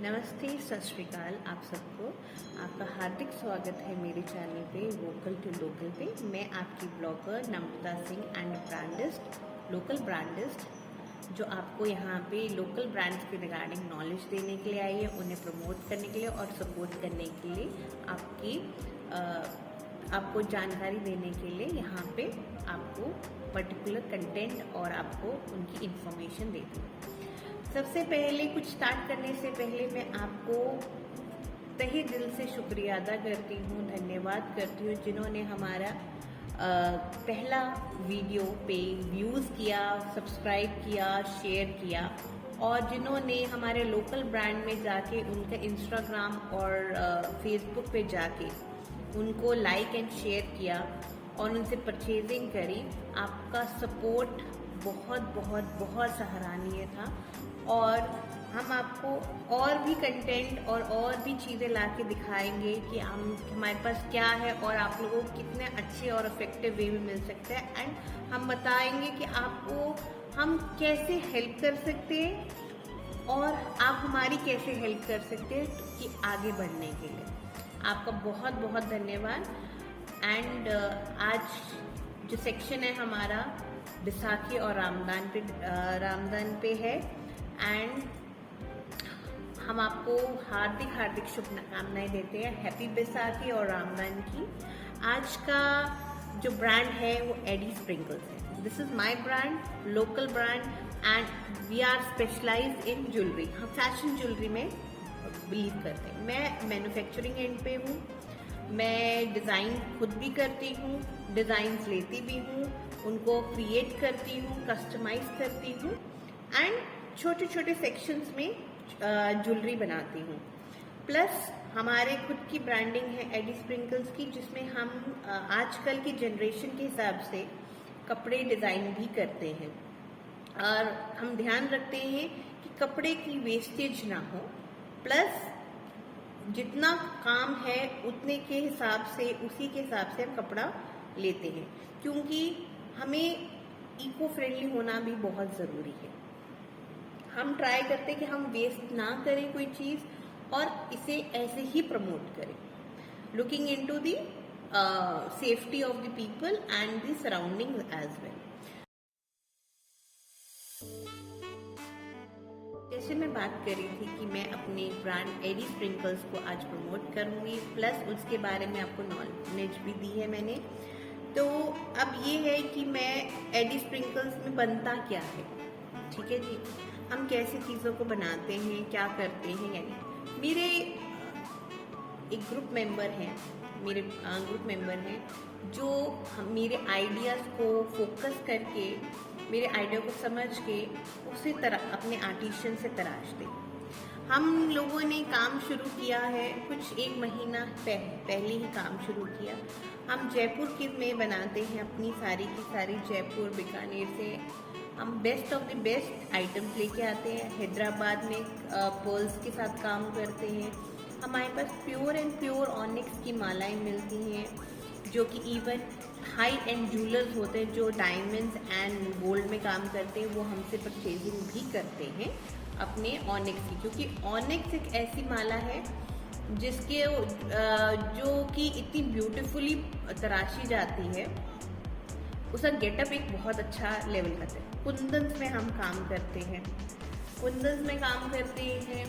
नमस्ते, सत श्री अकाल आप सबको। आपका हार्दिक स्वागत है मेरे चैनल पे वोकल टू लोकल पे। मैं आपकी blogger Namrata Singh and brandist, local brandist, जो आपको यहाँ पे लोकल ब्रांड्स के रिगार्डिंग नॉलेज देने के लिए आई है, उन्हें प्रमोट करने के लिए और सपोर्ट करने के लिए आपको जानकारी देने के लिए यहाँ पे आपको पर्टिकुलर कंटेंट और आपको उनकी इन्फॉर्मेशन देती हूँ। सबसे पहले कुछ स्टार्ट करने से पहले मैं आपको तहे दिल से शुक्रिया अदा करती हूँ, धन्यवाद करती हूँ जिन्होंने हमारा पहला वीडियो पे व्यूज़ किया, सब्सक्राइब किया, शेयर किया और जिन्होंने हमारे लोकल ब्रांड में जाके उनका इंस्टाग्राम और फेसबुक पे जाके उनको लाइक एंड शेयर किया और उनसे परचेजिंग करी। आपका सपोर्ट बहुत बहुत बहुत सराहनीय था और हम आपको और भी कंटेंट और भी चीज़ें ला के दिखाएंगे कि हमारे पास क्या है और आप लोगों को कितने अच्छे और इफेक्टिव वे में मिल सकते हैं। एंड हम बताएंगे कि आपको हम कैसे हेल्प कर सकते हैं और आप हमारी कैसे हेल्प कर सकते हैं कि आगे बढ़ने के लिए। आपका बहुत बहुत धन्यवाद। एंड आज जो सेक्शन है हमारा बैसाखी और रामदान पे है एंड हम आपको हार्दिक हार्दिक शुभकामनाएं देते हैं, हैप्पी बैसाखी और रामदान की। आज का जो ब्रांड है वो एडी स्प्रिंकल्स है। This is my brand, local brand and we are specialized in jewellery. हम फैशन ज्वेलरी में बिलीव करते हैं। मैं मैन्युफैक्चरिंग एंड पे हूँ, मैं डिज़ाइन खुद भी करती हूँ, डिज़ाइंस लेती भी हूँ, उनको क्रिएट करती हूँ, कस्टमाइज करती हूँ एंड छोटे छोटे सेक्शंस में ज्वेलरी बनाती हूँ। प्लस हमारे खुद की ब्रांडिंग है एडी स्प्रिंकल्स की, जिसमें हम आजकल की जनरेशन के हिसाब से कपड़े डिज़ाइन भी करते हैं और हम ध्यान रखते हैं कि कपड़े की वेस्टेज ना हो। प्लस जितना काम है उतने के हिसाब से, उसी के हिसाब से हम कपड़ा लेते हैं, क्योंकि हमें इको फ्रेंडली होना भी बहुत ज़रूरी है। हम ट्राई करते हैं कि हम वेस्ट ना करें कोई चीज़ और इसे ऐसे ही प्रमोट करें, looking into the safety of the people and the surrounding as well. जैसे मैं बात कर रही थी कि मैं अपने ब्रांड एडी स्प्रिंकल्स को आज प्रमोट करूंगी, प्लस उसके बारे में आपको नॉलेज भी दी है मैंने। तो अब ये है कि मैं एडी स्प्रिंकल्स में बनता क्या है, ठीक है जी, हम कैसी चीज़ों को बनाते हैं, क्या करते हैं। यानी मेरे एक ग्रुप मेंबर हैं जो मेरे आइडियाज़ को फोकस करके, मेरे आइडिया को समझ के उसी तरह अपने आर्टिशियन से तराशते। हम लोगों ने काम शुरू किया है, कुछ एक महीना पहले ही काम शुरू किया। हम जयपुर के में बनाते हैं अपनी सारी की सारी, जयपुर बीकानेर से हम best of the best items लेके आते हैं। हैदराबाद में पर्ल्स के साथ काम करते हैं। हमारे पास प्योर एंड प्योर ऑनिक्स की मालाएं मिलती हैं, जो कि इवन हाई एंड ज्वेलर्स होते हैं जो डायमंड्स एंड गोल्ड में काम करते हैं, वो हमसे परचेजिंग भी करते हैं अपने ऑनिक्स की, क्योंकि ऑनिक्स एक ऐसी माला है जिसके जो कि इतनी ब्यूटीफुली तराशी जाती है, उसका गेटअप एक बहुत अच्छा लेवल का है। कुंदन्स में हम काम करते हैं,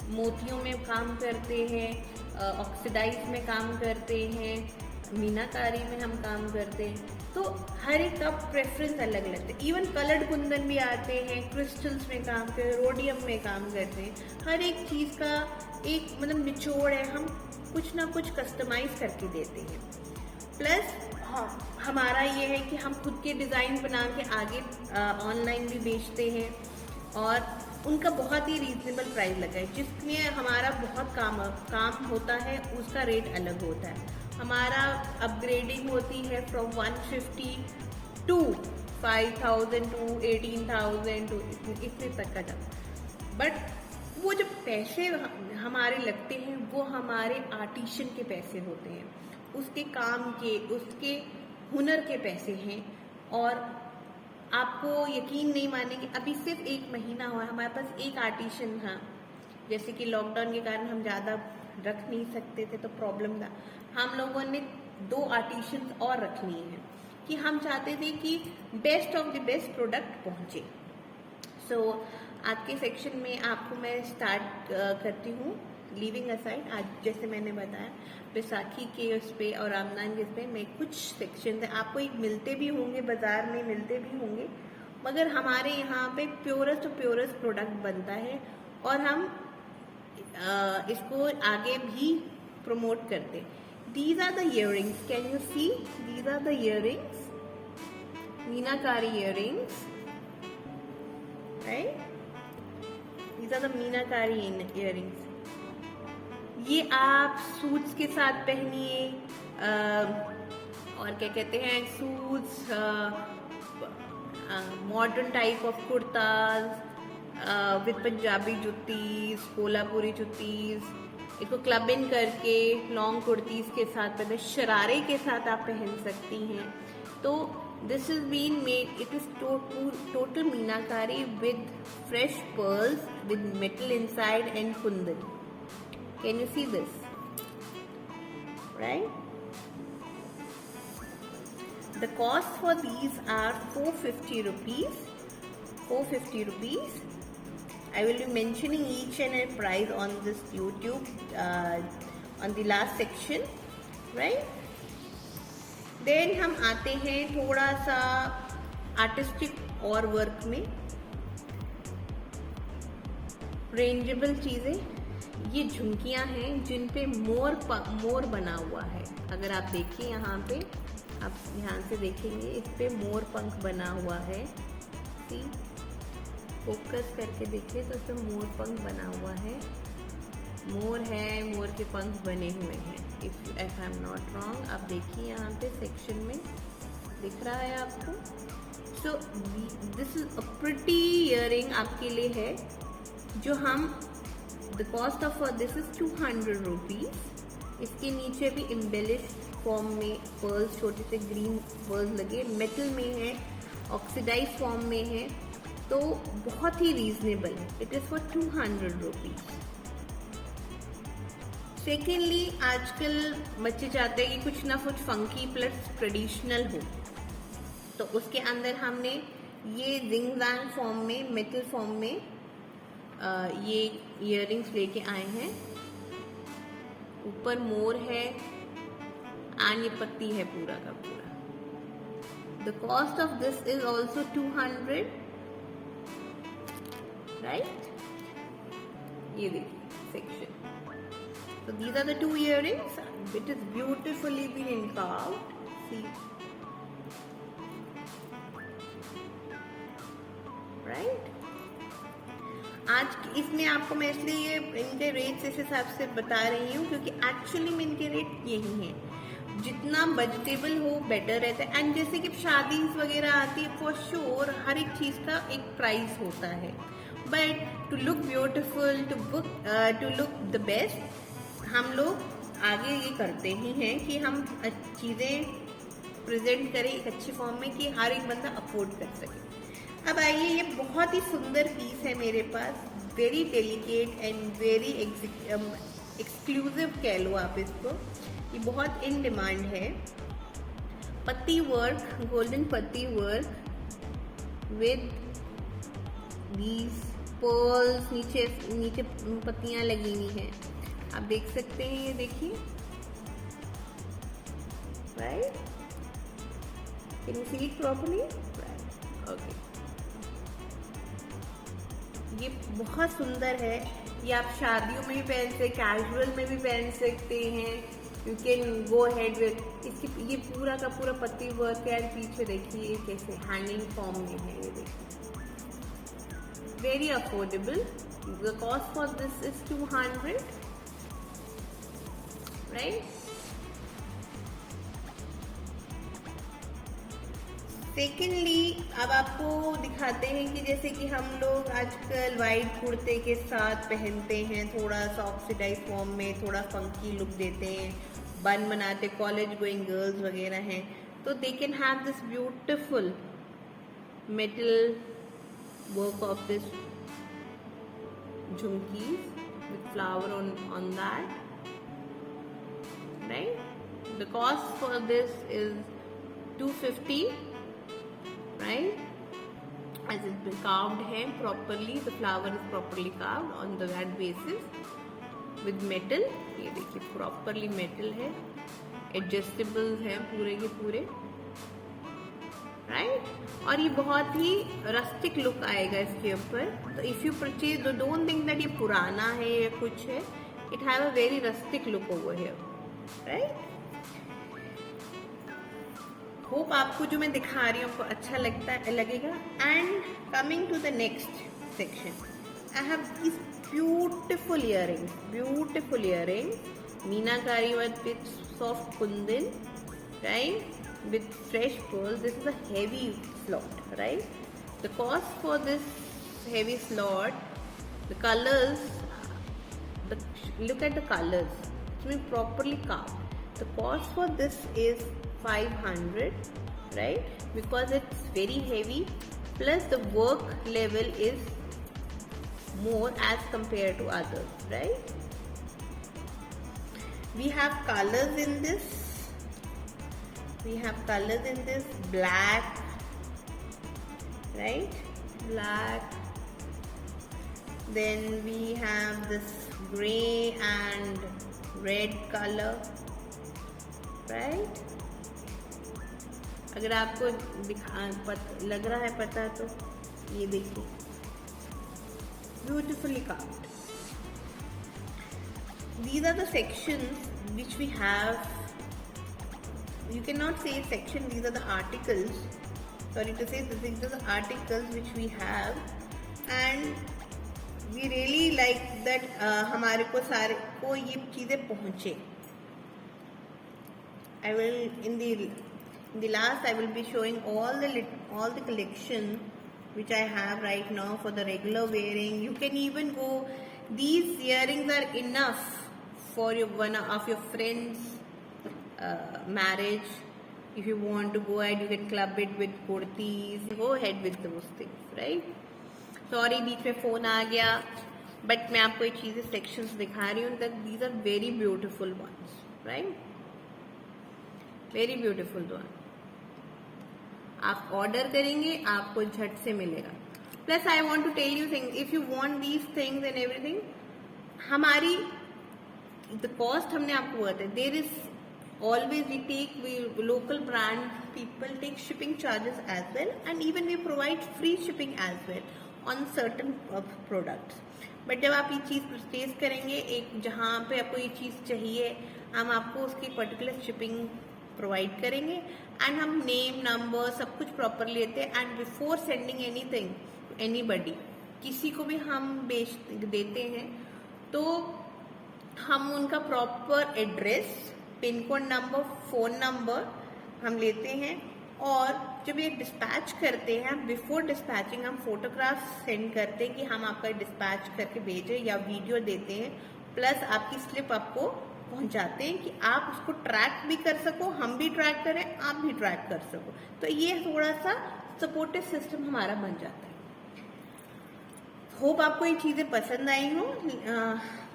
मोतियों में काम करते हैं, ऑक्सीडाइज में काम करते हैं, मीनाकारी में हम काम करते हैं। तो हर एक का प्रेफरेंस अलग अलग है। इवन कलर्ड कुंदन भी आते हैं, क्रिस्टल्स में काम करते हैं, रोडियम में काम करते हैं। हर एक चीज़ का एक मतलब निचोड़ है, हम कुछ ना कुछ कस्टमाइज करके देते हैं। प्लस हमारा ये है कि हम खुद के डिज़ाइन बना के आगे ऑनलाइन भी बेचते हैं और उनका बहुत ही रीजनेबल प्राइस लगा है। जिसमें हमारा बहुत काम होता है उसका रेट अलग होता है। हमारा अपग्रेडिंग होती है फ्रॉम 150 टू 5000 टू 18,000 टू इतने तक का जाता। बट वो जो पैसे हमारे लगते हैं वो हमारे आर्टिशियन के पैसे होते हैं, उसके काम के, उसके हुनर के पैसे हैं। और आपको यकीन नहीं मानेंगे, अभी सिर्फ 1 महीना हुआ, हमारे पास एक आर्टिशियन था। जैसे कि लॉकडाउन के कारण हम ज़्यादा रख नहीं सकते थे तो प्रॉब्लम था, हम लोगों ने 2 आर्टिशियंस और रख लिए हैं कि हम चाहते थे कि best of the best product पहुँचे। सो आज के सेक्शन में आपको मैं स्टार्ट करती हूँ। लीविंग असाइड, आज जैसे मैंने बताया बैसाखी के उस पर और रमजान के उस पर मैं कुछ सेक्शन है आपको एक मिलते भी होंगे, बाजार में मिलते भी होंगे, मगर हमारे यहाँ पे प्योरेस्ट प्रोडक्ट बनता है और हम इसको आगे भी प्रमोट करते हैं। These are the earrings, can you see, these are the earrings, meenakari earrings, right, these are the meenakari earrings. ये आप सूट्स के साथ पहनिए, और क्या कहते हैं, suits, modern type of kurtas with Punjabi juttis, Kolhapuri juttis, इसको क्लब इन करके लॉन्ग कुर्तीज के साथ पहने, शरारे के साथ आप पहन सकती हैं। तो this is been made, it is total meenakari with fresh pearls with metal inside and kundan. Can you see this? Right? The cost for these are 450 rupees. 450 rupees. I will be mentioning each and every price on this YouTube, on the last section, right? Then हम आते हैं थोड़ा सा artistic और work में, रेंजेबल चीज़ें। ये झुमकियां हैं जिन पे मोर बना हुआ है। अगर आप देखिए यहाँ पे, आप ध्यान से देखेंगे, इस पे मोर पंख बना हुआ है। सी, फोकस करके देखिए तो इसमें मोर पंख बना हुआ है, मोर है, मोर के पंख बने हुए हैं। If I am not wrong, आप देखिए यहाँ पे सेक्शन में दिख रहा है आपको। So this is a pretty earring आपके लिए है, जो हम The cost of this is 200 rupees. इसके नीचे भी इम्बेलिश फॉर्म में पर्ल्स, छोटे से ग्रीन पर्ल्स लगे, मेटल में है, ऑक्सीडाइज फॉर्म में है, तो बहुत ही रीजनेबल है। It is for 200 rupees. Secondly, आजकल बच्चे चाहते हैं कि कुछ ना कुछ फंकी प्लस ट्रेडिशनल हो, तो उसके अंदर हमने ये जिंग जैंग फॉर्म में, मेटल फॉर्म में ये इयररिंग्स लेके आए हैं। ऊपर मोर है एंड ये पत्ती है पूरा का पूरा। The cost of this is also 200, right? ये देखिए section. So these are the 2 earrings. It is beautifully been carved. See, right? आज इसमें आपको मैं इसलिए इनके रेट्स इस हिसाब से बता रही हूँ क्योंकि एक्चुअली में इनके रेट यही हैं। जितना बजटेबल हो बेटर रहता है। एंड जैसे कि शादी वगैरह आती है, फॉर श्योर हर एक चीज़ का एक प्राइस होता है, but to look beautiful, to look the best, हम लोग आगे ये करते ही हैं कि हम चीज़ें प्रेजेंट करें एक अच्छी फॉर्म में कि हर एक बंदा अफोर्ड कर सके। अब आइए, ये बहुत ही सुंदर पीस है मेरे पास, very delicate and very exclusive कह लो आप इसको। ये बहुत इन डिमांड है। पत्ती वर्क, गोल्डन पत्ती वर्क विद दीज पर्ल्स, नीचे नीचे पत्तियां लगी हुई हैं, आप देख सकते हैं। ये देखिए, right? Can you see it properly? Okay, ये बहुत सुंदर है। ये आप शादियों में भी पहन सकते, कैजुअल में भी पहन सकते हैं। You can go head with इसकी। ये पूरा का पूरा पत्ती वर्क है। पीछे देखिए कैसे हैंगिंग फॉर्म में है। ये देखिए, very affordable. The cost for this is 200, right? Secondly, अब आपको दिखाते हैं कि जैसे कि हम लोग आजकल वाइट कुर्ते के साथ पहनते हैं, थोड़ा सा ऑक्सीडाइज फॉर्म में, थोड़ा फंकी लुक देते हैं, बन बनाते, कॉलेज गोइंग गर्ल्स वगैरह हैं, तो they can have this beautiful metal work of this jhumkis with flower on that, right? The cost for this is 250, right? As it's been carved है properly, the flower is properly carved on the that basis with metal. ये देखिए properly metal है, adjustable है पूरे के पूरे, right? और ये बहुत ही रस्टिक लुक आएगा इसके ऊपर. तो if you purchase, don't think that ये पुराना है या कुछ है. It have a very rustic look over here, right? Hope आपको जो मैं दिखा रही हूँ आपको अच्छा लगेगा. And coming to the next section, I have this beautiful earrings, meenakari work with soft kundan, right? With fresh pearls. This is a heavy slot, right? The cost for this heavy slot, the colors, look at the colors, it's been properly carved. The cost for this is 500, right? Because it's very heavy, plus the work level is more as compared to others, right? We have colors in this. Black, right? Black. Then we have this gray and red color, right? अगर आपको लग रहा है पता तो ये देखिए, beautifully carved. These are the sections which we have. You cannot say section, these are the articles. Sorry to say, these are the articles which we have, and we really like that हमारे को सारे को ये चीज़ें पहुँचे. I will in the last I will be showing all the collection which I have right now for the regular wearing. You can even go. These earrings are enough for one of your friends. Marriage, if you want to go ahead, you can club it with kurtis. Go ahead with those things, right? Sorry, बीच में phone आ गया, but मैं आपको ये चीजें sections दिखा रही हूँ. that these are very beautiful ones, right? Very beautiful one. आप ऑर्डर करेंगे आपको झट से मिलेगा. Plus I want to tell you things. If you want these things and everything, हमारी the cost हमने आपको बताया. There is always we local brand people take shipping charges as well, and even we provide free shipping as well on certain products. But जब आप ये चीज़ purchase करेंगे, एक जहाँ पे आपको ये चीज़ चाहिए, हम आपको उसकी पर्टिकुलर शिपिंग प्रोवाइड करेंगे, एंड हम नेम नंबर सब कुछ प्रॉपर लेते हैं. And before sending anything anybody, किसी को भी हम देते हैं तो हम उनका proper address, pin code number, phone number हम लेते हैं. और जब ये डिस्पैच करते हैं, बिफोर डिस्पैचिंग हम फोटोग्राफ सेंड करते हैं कि हम आपका डिस्पैच करके भेजें, या वीडियो देते हैं, प्लस आपकी स्लिप आपको पहुंचाते हैं कि आप उसको ट्रैक भी कर सको, हम भी ट्रैक करें, आप भी ट्रैक कर सको. तो ये थोड़ा सा सपोर्टिव सिस्टम हमारा बन जाता है. होप आपको ये चीज़ें पसंद आई हो.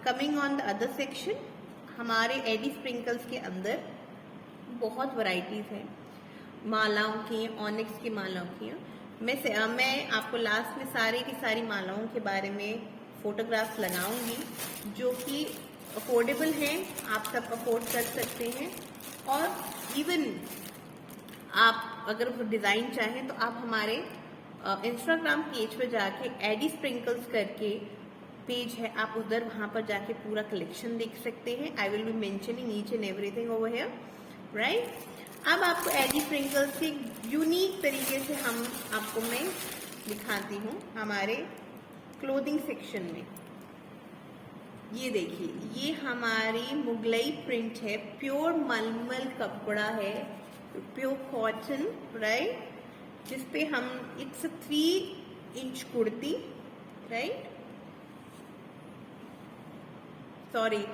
Coming on the other section, हमारे एडी स्प्रिंकल्स के अंदर बहुत वैरायटीज हैं मालाओं की, ऑनिक्स की मालाओं की. मैं आपको लास्ट में सारी की सारी मालाओं के बारे में फोटोग्राफ्स लगाऊंगी जो कि अफोर्डेबल हैं, आप सब अफोर्ड कर सकते हैं. और इवन आप अगर डिज़ाइन चाहें तो आप हमारे इंस्टाग्राम पेज पर जाके एडी स्प्रिंकल्स करके पेज है, आप उधर वहां पर जाके पूरा कलेक्शन देख सकते हैं. आई will B mentioning each and everything over here, right? अब आपको एडी स्प्रिंकल्स के यूनिक तरीके से हम आपको मैं दिखाती हूँ हमारे क्लोथिंग सेक्शन में. ये देखिए, ये हमारी मुगलई प्रिंट है, प्योर मलमल कपड़ा है, प्योर कॉटन, राइट? जिसपे हम it's 3 inch kurti, right? Sorry,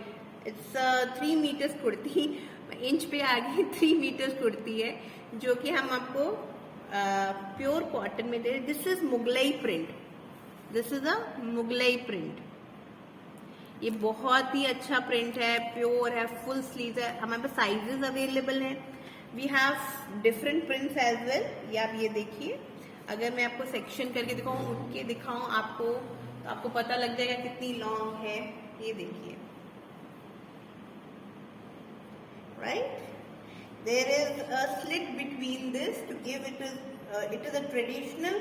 it's 3 metres kurti, inch पे आ गई, 3 मीटर्स कुर्ती है जो कि हम आपको प्योर कॉटन में दे रहे। This is Mughlai print, this is a Mughlai print. ये बहुत ही अच्छा प्रिंट है, प्योर है, फुल स्लीव है। हमारे पास साइजेस अवेलेबल हैं। We have different prints as well. ये आप ये देखिए, अगर मैं आपको सेक्शन करके दिखाऊं, उठ के दिखाऊं आपको, तो आपको पता लग जाएगा कितनी लॉन्ग है। ये देखिए, right, there is a slit between this to give it is a traditional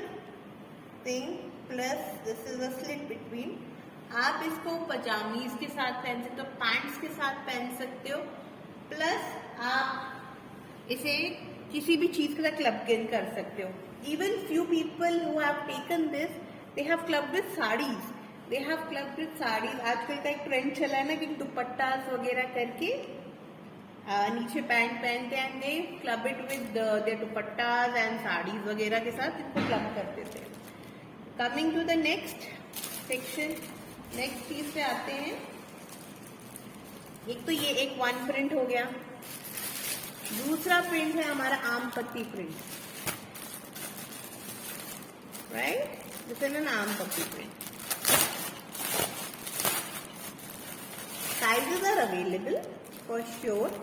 thing, plus this is a slit between. आप इसको पजामीज के साथ पहन सकते हो, पैंट्स के साथ पहन सकते हो, प्लस आप इसे किसी भी चीज के साथ क्लब इन कर सकते हो। Even few people who have taken this, they have club with saris, they have club with saris. आजकल का एक ट्रेंड चला है ना कि दुपट्टास वगैरह करके नीचे पैंट पहनते हैं, they club it with their dupattas and saris वगैरह के साथ इनको क्लब करते थे। Coming to the next section, next चीज पे आते हैं। एक तो ये एक वन प्रिंट हो गया। दूसरा प्रिंट है हमारा आम पत्ती print, right, this is an aam पत्ती print. Sizes are available for sure.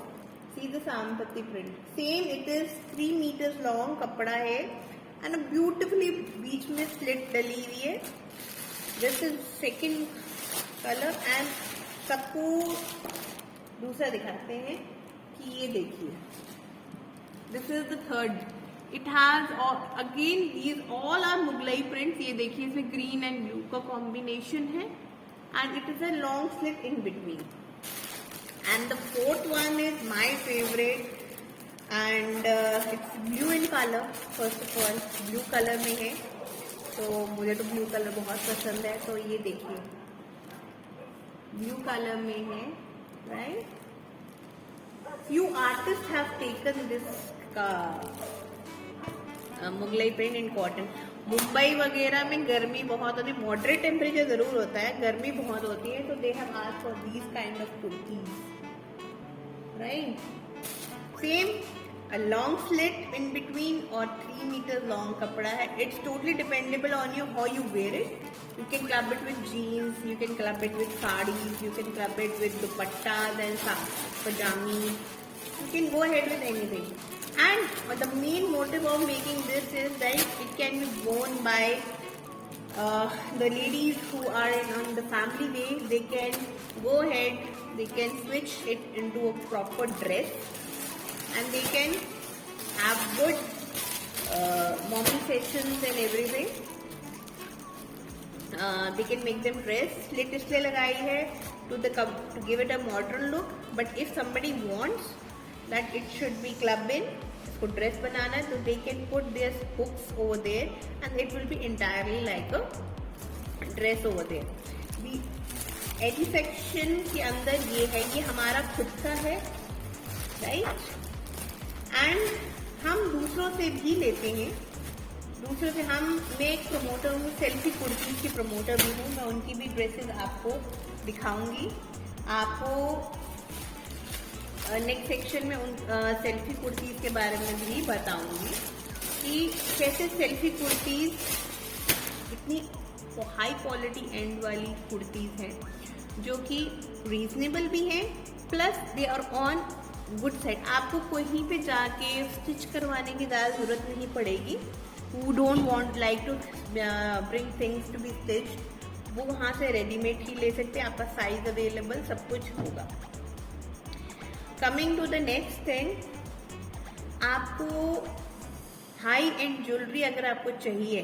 See this aam पत्ती print, same it is 3 metres long कपड़ा है एंड ब्यूटिफुली बीच में स्लिट डली हुई है। This is second colour and सबको दूसरा दिखाते हैं कि ये देखिए, this is the third. It has again these all are Mughlai prints. ये देखिए, इसमें ग्रीन एंड ब्लू का कॉम्बिनेशन है and it is a long slit in between. And the fourth one is my favourite and it's blue in colour. First of all blue colour में है, तो मुझे तो ब्लू कलर बहुत पसंद है। तो ये देखिए, ब्लू कलर में है, right. Few artist have taken this का Mughlai print in cotton. Mumbai वगैरह में गर्मी बहुत होती है, मॉडरेट टेम्परेचर जरूर होता है, गर्मी बहुत होती है, तो they have asked for these kind of kurtis, right. Same a long slit in between और 3 meters long कपड़ा है। It's totally dependable on you how you wear it. You can club it with jeans, you can club it with sarees, you can club it with dupattas and pajamas. You can go ahead with anything. And the main motive of making this is that it can be worn by the ladies who are on the family way. They can go ahead, they can switch it into a proper dress. And they can have good mommy sessions and everything. They can make them dress. Slit इसलिए लगाई है to give it a modern look. But if somebody wants that it should be club in, इसको dress बनाना है, तो they can put their hooks over there and it will be entirely like a dress over there. AD section के अंदर ये है, ये हमारा खुद का है, राइट। एंड हम दूसरों से भी लेते हैं, दूसरों से मैं एक प्रमोटर हूँ, सेल्फी कुर्तीज की प्रमोटर भी हूँ। मैं उनकी भी ड्रेसेस आपको दिखाऊंगी। आपको नेक्स्ट सेक्शन में उन सेल्फी कुर्तीज के बारे में भी बताऊंगी कि कैसे सेल्फी कुर्तीज इतनी हाई क्वालिटी एंड वाली कुर्तीज हैं जो कि रीजनेबल भी हैं, plus they are on good side. आपको कहीं पे जाके स्टिच करवाने की ज़्यादा ज़रूरत नहीं पड़ेगी। who don't want like to bring things to be stitched, वो वहाँ से रेडीमेड ही ले सकते हैं, आपका साइज अवेलेबल सब कुछ होगा। Coming to the next thing, आपको हाई एंड ज्वेलरी अगर आपको चाहिए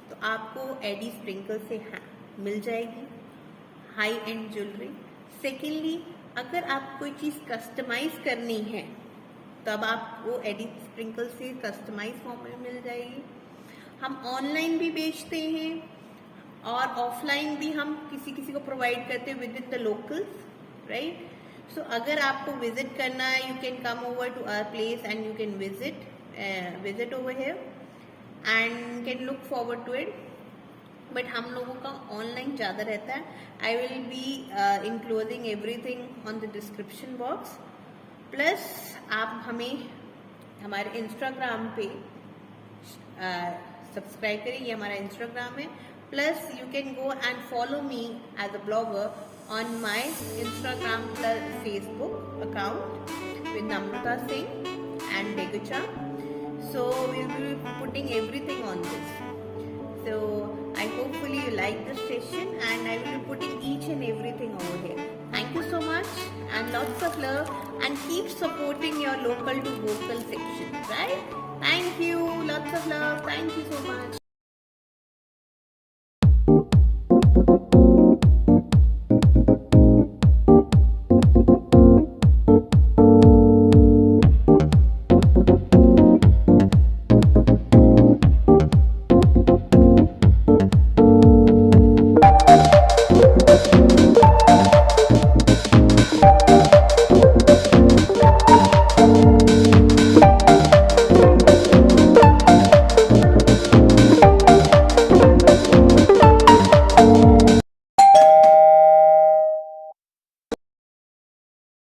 तो आपको एडी स्प्रिंकल से मिल जाएगी हाई एंड ज्वेलरी। सेकेंडली, अगर आप कोई चीज़ कस्टमाइज करनी है तब आपको एडी स्प्रिंकल से कस्टमाइज फॉर्म में मिल जाएगी। हम ऑनलाइन भी बेचते हैं और ऑफलाइन भी हम किसी को प्रोवाइड करते हैं with in the locals, right. So अगर आपको विजिट करना है, you can come over to our place and you can visit over here and can look forward to it. But हम लोगों का ऑनलाइन ज़्यादा रहता है। I will be enclosing everything on the description box. Plus आप हमें हमारे Instagram पे सब्सक्राइब करें, ये हमारा इंस्टाग्राम है। Plus you can go and follow me as a blogger on my Instagram plus Facebook account with Namrata Singh and Degucha. So we will be putting everything on this. So I hopefully you like this session, and I will be putting each and everything over here. Thank you so much and lots of love, and keep supporting your local to vocal section, right? Thank you, lots of love. Thank you so much.